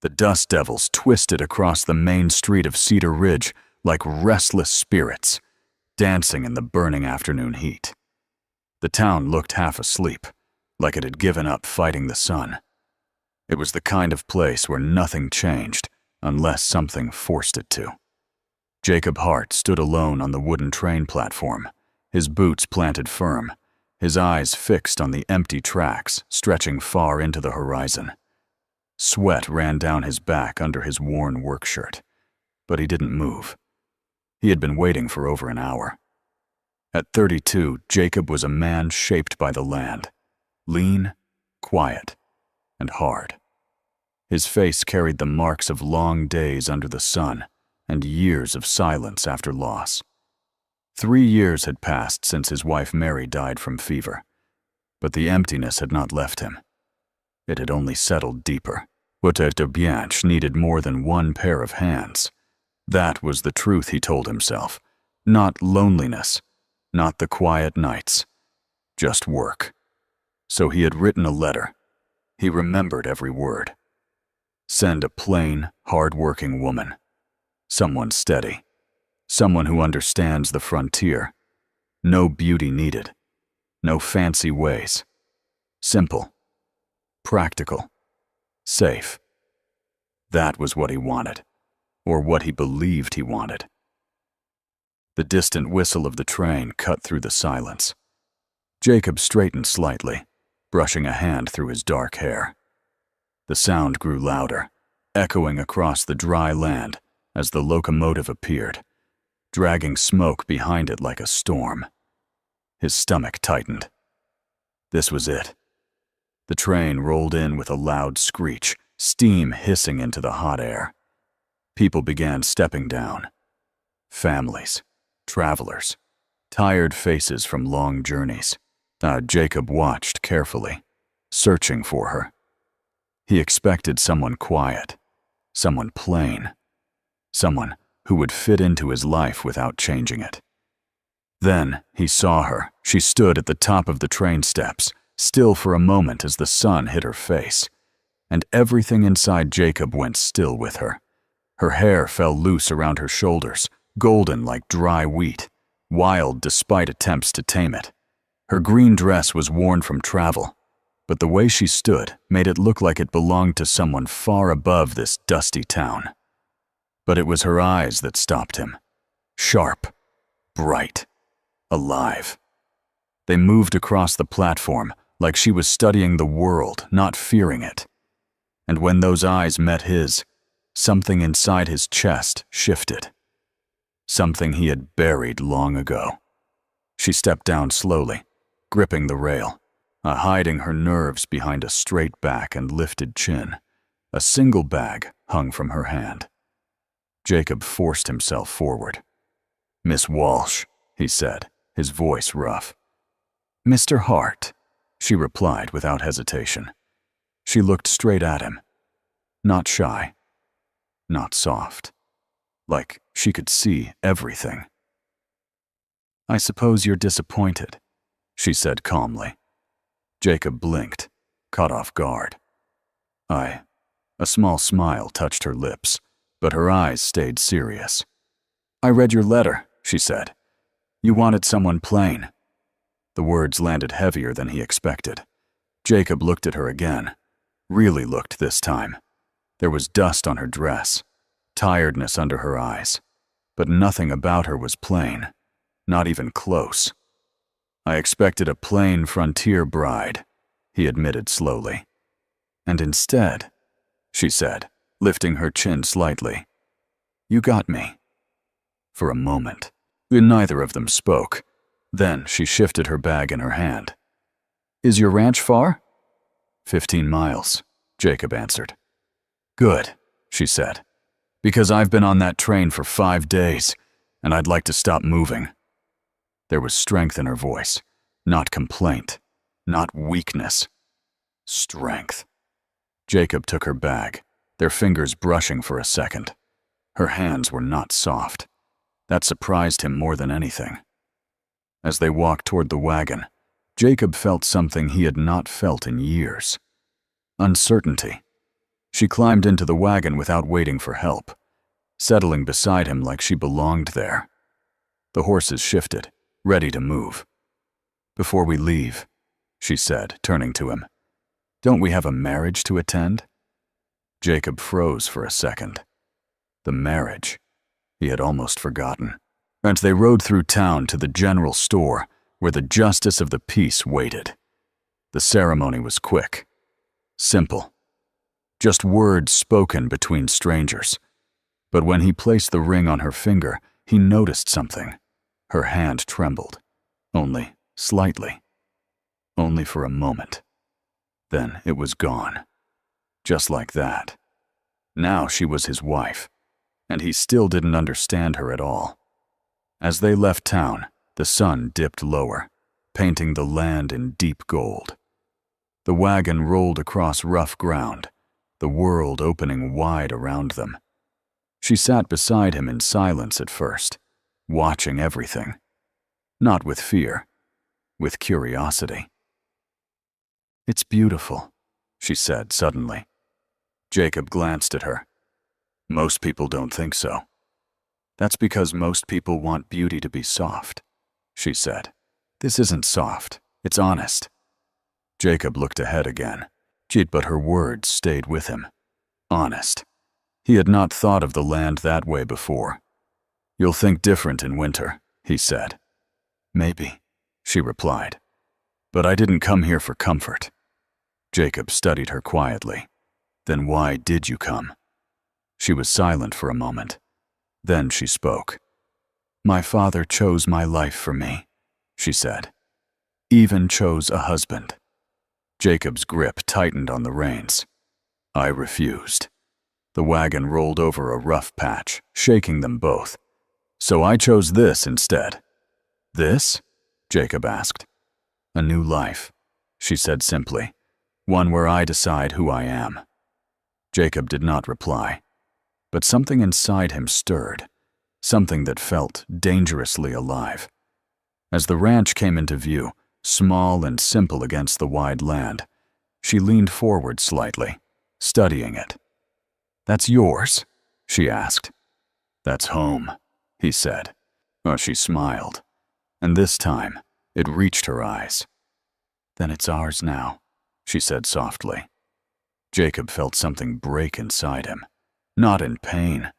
The dust devils twisted across the main street of Cedar Ridge like restless spirits, dancing in the burning afternoon heat. The town looked half asleep, like it had given up fighting the sun. It was the kind of place where nothing changed unless something forced it to. Jacob Hart stood alone on the wooden train platform, his boots planted firm, his eyes fixed on the empty tracks stretching far into the horizon. Sweat ran down his back under his worn work shirt, but he didn't move. He had been waiting for over an hour. At 32, Jacob was a man shaped by the land, lean, quiet, and hard. His face carried the marks of long days under the sun and years of silence after loss. 3 years had passed since his wife Mary died from fever, but the emptiness had not left him. It had only settled deeper. Wotte de Bianche needed more than one pair of hands. That was the truth, he told himself. Not loneliness, not the quiet nights, just work. So he had written a letter. He remembered every word. Send a plain, hard-working woman. Someone steady. Someone who understands the frontier. No beauty needed. No fancy ways. Simple. Practical. Safe. That was what he wanted, or what he believed he wanted. The distant whistle of the train cut through the silence. Jacob straightened slightly, brushing a hand through his dark hair. The sound grew louder, echoing across the dry land as the locomotive appeared, dragging smoke behind it like a storm. His stomach tightened. This was it. The train rolled in with a loud screech, steam hissing into the hot air. People began stepping down. Families, travelers, tired faces from long journeys. Jacob watched carefully, searching for her. He expected someone quiet, someone plain, someone who would fit into his life without changing it. Then he saw her. She stood at the top of the train steps, still for a moment as the sun hit her face, and everything inside Jacob went still with her. Her hair fell loose around her shoulders, golden like dry wheat, wild despite attempts to tame it. Her green dress was worn from travel, but the way she stood made it look like it belonged to someone far above this dusty town. But it was her eyes that stopped him. Sharp, bright, alive. They moved across the platform like she was studying the world, not fearing it. And when those eyes met his, something inside his chest shifted. Something he had buried long ago. She stepped down slowly, gripping the rail, hiding her nerves behind a straight back and lifted chin. A single bag hung from her hand. Jacob forced himself forward. "Miss Walsh," he said, his voice rough. "Mr. Hart," she replied without hesitation. She looked straight at him. Not shy. Not soft. Like she could see everything. "I suppose you're disappointed," she said calmly. Jacob blinked, caught off guard. A small smile touched her lips, but her eyes stayed serious. "I read your letter," she said. "You wanted someone plain." The words landed heavier than he expected. Jacob looked at her again, really looked this time. There was dust on her dress, tiredness under her eyes, but nothing about her was plain, not even close. "I expected a plain frontier bride," he admitted slowly. "And instead," she said, lifting her chin slightly, "you got me." For a moment, neither of them spoke. Then she shifted her bag in her hand. "Is your ranch far?" 15 miles, Jacob answered. "Good," she said, "because I've been on that train for 5 days, and I'd like to stop moving." There was strength in her voice, not complaint, not weakness. Strength. Jacob took her bag, their fingers brushing for a second. Her hands were not soft. That surprised him more than anything. As they walked toward the wagon, Jacob felt something he had not felt in years. Uncertainty. She climbed into the wagon without waiting for help, settling beside him like she belonged there. The horses shifted, ready to move. "Before we leave," she said, turning to him, "don't we have a marriage to attend?" Jacob froze for a second. The marriage. He had almost forgotten. And they rode through town to the general store where the justice of the peace waited. The ceremony was quick, simple, just words spoken between strangers. But when he placed the ring on her finger, he noticed something. Her hand trembled, only slightly, only for a moment. Then it was gone, just like that. Now she was his wife, and he still didn't understand her at all. As they left town, the sun dipped lower, painting the land in deep gold. The wagon rolled across rough ground, the world opening wide around them. She sat beside him in silence at first, watching everything. Not with fear, with curiosity. "It's beautiful," she said suddenly. Jacob glanced at her. "Most people don't think so." "That's because most people want beauty to be soft," she said. "This isn't soft, it's honest." Jacob looked ahead again, but her words stayed with him. Honest. He had not thought of the land that way before. "You'll think different in winter," he said. "Maybe," she replied. "But I didn't come here for comfort." Jacob studied her quietly. "Then why did you come?" She was silent for a moment. Then she spoke. "My father chose my life for me," she said. "Even chose a husband." Jacob's grip tightened on the reins. "I refused." The wagon rolled over a rough patch, shaking them both. "So I chose this instead." "This?" Jacob asked. "A new life," she said simply. "One where I decide who I am." Jacob did not reply. But something inside him stirred, something that felt dangerously alive. As the ranch came into view, small and simple against the wide land, she leaned forward slightly, studying it. "That's yours?" she asked. "That's home," he said. She smiled, and this time it reached her eyes. "Then it's ours now," she said softly. Jacob felt something break inside him. Not in pain,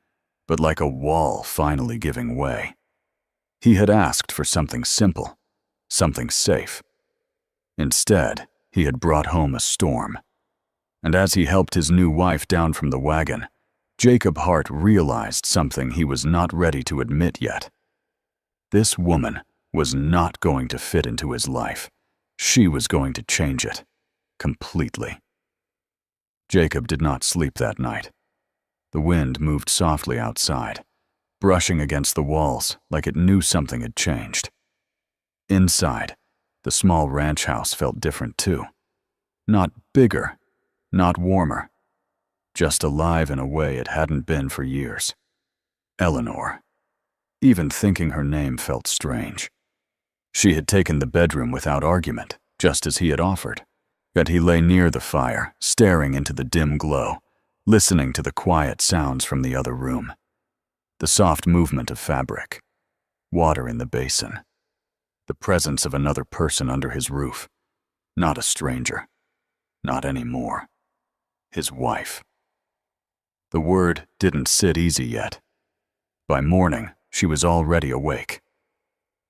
but like a wall finally giving way. He had asked for something simple, something safe. Instead, he had brought home a storm. And as he helped his new wife down from the wagon, Jacob Hart realized something he was not ready to admit yet. This woman was not going to fit into his life. She was going to change it, completely. Jacob did not sleep that night. The wind moved softly outside, brushing against the walls like it knew something had changed. Inside, the small ranch house felt different too. Not bigger, not warmer, just alive in a way it hadn't been for years. Eleanor. Even thinking her name felt strange. She had taken the bedroom without argument, just as he had offered. Yet he lay near the fire, staring into the dim glow, listening to the quiet sounds from the other room. The soft movement of fabric, water in the basin, the presence of another person under his roof. Not a stranger. Not anymore. His wife. The word didn't sit easy yet. By morning, she was already awake.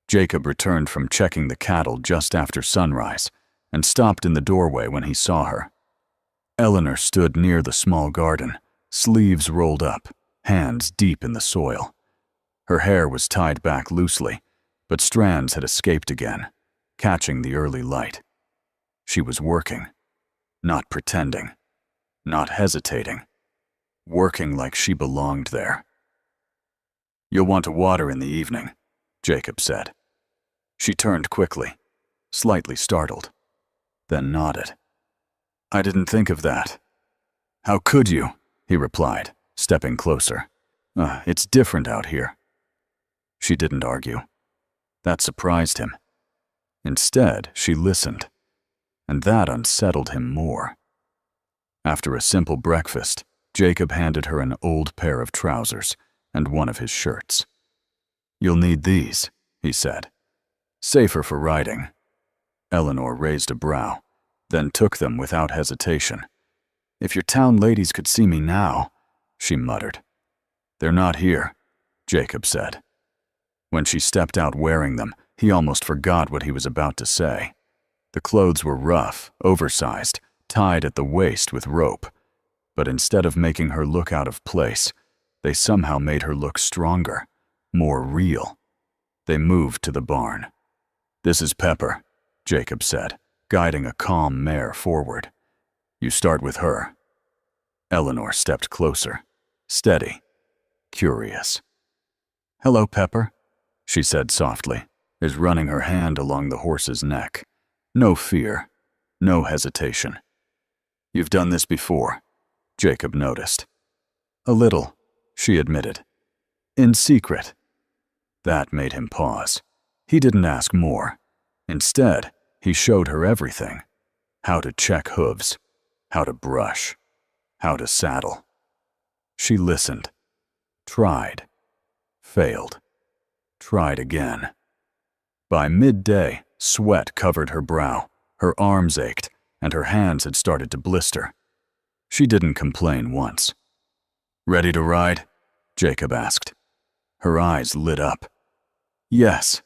Jacob returned from checking the cattle just after sunrise and stopped in the doorway when he saw her. Eleanor stood near the small garden, sleeves rolled up, hands deep in the soil. Her hair was tied back loosely, but strands had escaped again, catching the early light. She was working, not pretending, not hesitating, working like she belonged there. "You'll want to water in the evening," Jacob said. She turned quickly, slightly startled, then nodded. "I didn't think of that." "How could you?" he replied, stepping closer. It's different out here." She didn't argue. That surprised him. Instead, she listened, and that unsettled him more. After a simple breakfast, Jacob handed her an old pair of trousers and one of his shirts. "You'll need these," he said. "Safer for riding." Eleanor raised a brow, then took them without hesitation. "If your town ladies could see me now," she muttered. "They're not here," Jacob said. When she stepped out wearing them, he almost forgot what he was about to say. The clothes were rough, oversized, tied at the waist with rope. But instead of making her look out of place, they somehow made her look stronger, more real. They moved to the barn. "This is Pepper," Jacob said, guiding a calm mare forward. "You start with her." Eleanor stepped closer, steady, curious. "Hello, Pepper," she said softly, as running her hand along the horse's neck. No fear, no hesitation. "You've done this before," Jacob noticed. "A little," she admitted. "In secret." That made him pause. He didn't ask more. Instead, he showed her everything. How to check hooves, how to brush, how to saddle. She listened, tried, failed, tried again. By midday, sweat covered her brow, her arms ached, and her hands had started to blister. She didn't complain once. "Ready to ride?" Jacob asked. Her eyes lit up. "Yes."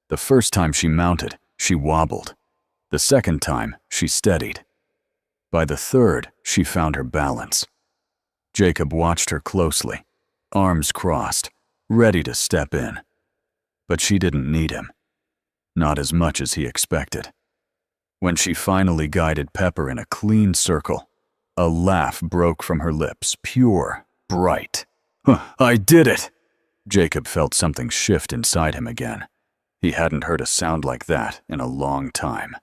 The first time she mounted, she wobbled. The second time, she steadied. By the third, she found her balance. Jacob watched her closely, arms crossed, ready to step in. But she didn't need him. Not as much as he expected. When she finally guided Pepper in a clean circle, a laugh broke from her lips, pure, bright. "I did it!" Jacob felt something shift inside him again. He hadn't heard a sound like that in a long time.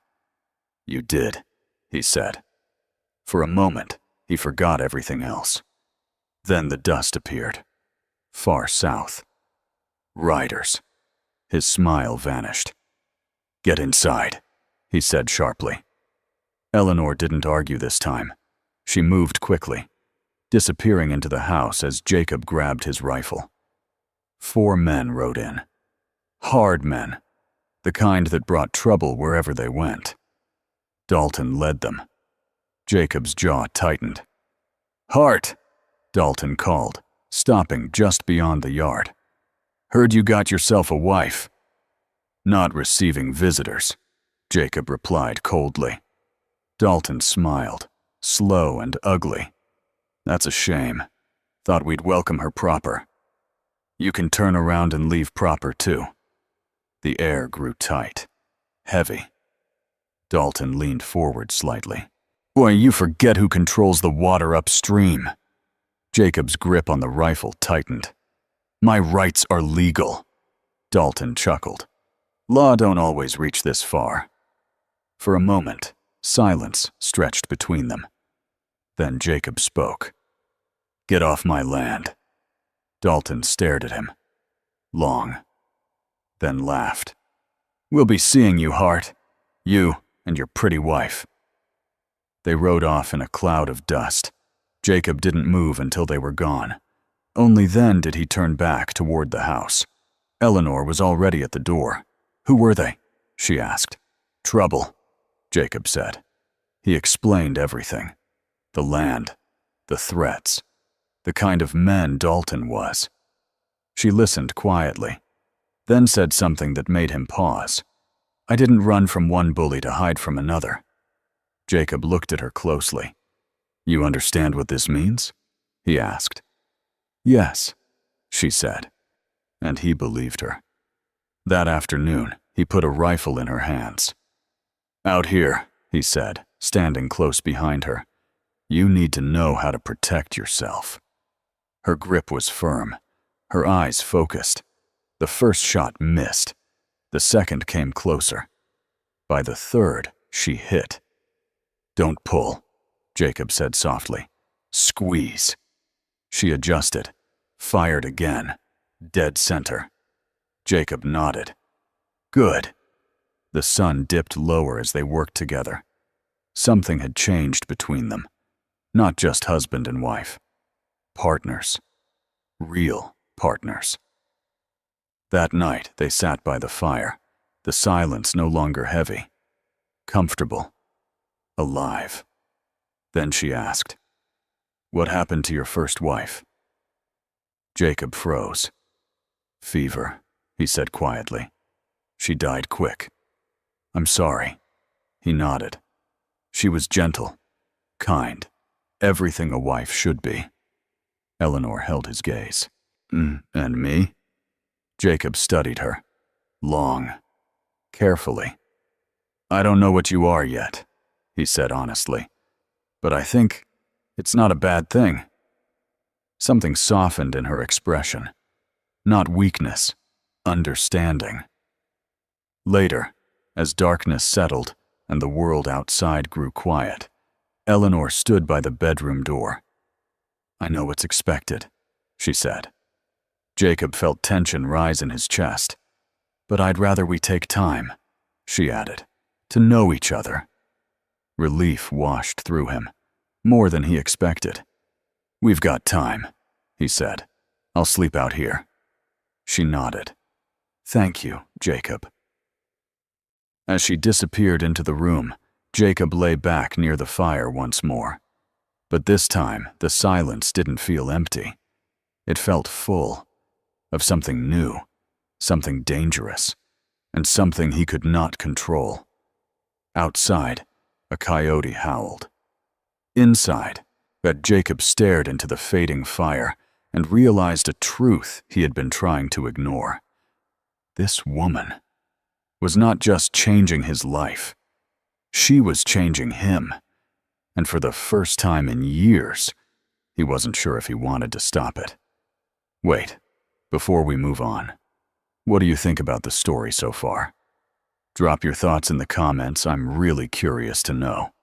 "You did," he said. For a moment, he forgot everything else. Then the dust appeared. Far south. Riders. His smile vanished. "Get inside," he said sharply. Eleanor didn't argue this time. She moved quickly, disappearing into the house as Jacob grabbed his rifle. 4 men rode in. Hard men, the kind that brought trouble wherever they went. Dalton led them. Jacob's jaw tightened. "Hart," Dalton called, stopping just beyond the yard. "Heard you got yourself a wife." "Not receiving visitors," Jacob replied coldly. Dalton smiled, slow and ugly. "That's a shame. Thought we'd welcome her proper." "You can turn around and leave proper, too." The air grew tight, heavy. Dalton leaned forward slightly. "Boy, you forget who controls the water upstream." Jacob's grip on the rifle tightened. "My rights are legal." Dalton chuckled. "Law don't always reach this far." For a moment, silence stretched between them. Then Jacob spoke. "Get off my land." Dalton stared at him. Long. Then laughed. "We'll be seeing you, Hart. You and your pretty wife." They rode off in a cloud of dust. Jacob didn't move until they were gone. Only then did he turn back toward the house. Eleanor was already at the door. "Who were they?" she asked. "Trouble," Jacob said. He explained everything. The land, the threats, the kind of men Dalton was. She listened quietly, then said something that made him pause. "I didn't run from one bully to hide from another." Jacob looked at her closely. "You understand what this means?" he asked. "Yes," she said, and he believed her. That afternoon, he put a rifle in her hands. "Out here," he said, standing close behind her. "You need to know how to protect yourself." Her grip was firm, her eyes focused. The first shot missed. The second came closer. By the third, she hit. "Don't pull," Jacob said softly. "Squeeze." She adjusted, fired again, dead center. Jacob nodded. "Good." The sun dipped lower as they worked together. Something had changed between them. Not just husband and wife. Partners. Real partners. That night, they sat by the fire, the silence no longer heavy. Comfortable. Alive. Then she asked, "What happened to your first wife?" Jacob froze. "Fever," he said quietly. "She died quick." "I'm sorry." He nodded. "She was gentle, kind, everything a wife should be." Eleanor held his gaze. And me?" Jacob studied her. Long. Carefully. "I don't know what you are yet," he said honestly. "But I think it's not a bad thing." Something softened in her expression. Not weakness, understanding. Later, as darkness settled and the world outside grew quiet, Eleanor stood by the bedroom door. "I know what's expected," she said. Jacob felt tension rise in his chest. "But I'd rather we take time," she added, "to know each other." Relief washed through him, more than he expected. "We've got time," he said. "I'll sleep out here." She nodded. "Thank you, Jacob." As she disappeared into the room, Jacob lay back near the fire once more. But this time, the silence didn't feel empty. It felt full of something new, something dangerous, and something he could not control. Outside, a coyote howled. Inside, that Jacob stared into the fading fire and realized a truth he had been trying to ignore. This woman was not just changing his life. She was changing him. And for the first time in years, he wasn't sure if he wanted to stop it. Wait, before we move on, what do you think about the story so far? Drop your thoughts in the comments. I'm really curious to know.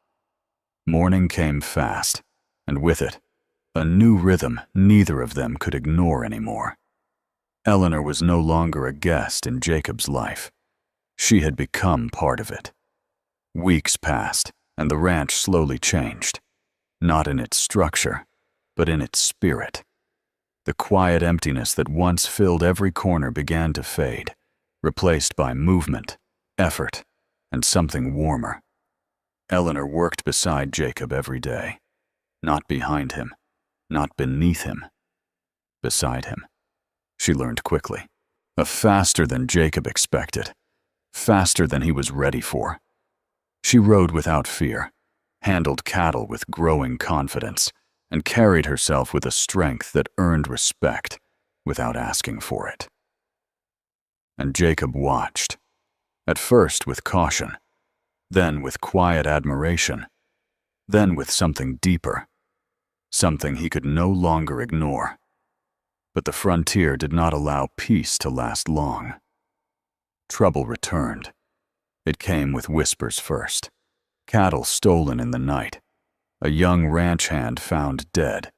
Morning came fast, and with it, a new rhythm neither of them could ignore anymore. Eleanor was no longer a guest in Jacob's life. She had become part of it. Weeks passed, and the ranch slowly changed, not in its structure, but in its spirit. The quiet emptiness that once filled every corner began to fade, replaced by movement, effort, and something warmer. Eleanor worked beside Jacob every day, not behind him, not beneath him, beside him. She learned quickly, faster than Jacob expected, faster than he was ready for. She rode without fear, handled cattle with growing confidence, and carried herself with a strength that earned respect without asking for it. And Jacob watched, at first with caution, then with quiet admiration, then with something deeper, something he could no longer ignore. But the frontier did not allow peace to last long. Trouble returned. It came with whispers first. Cattle stolen in the night. A young ranch hand found dead,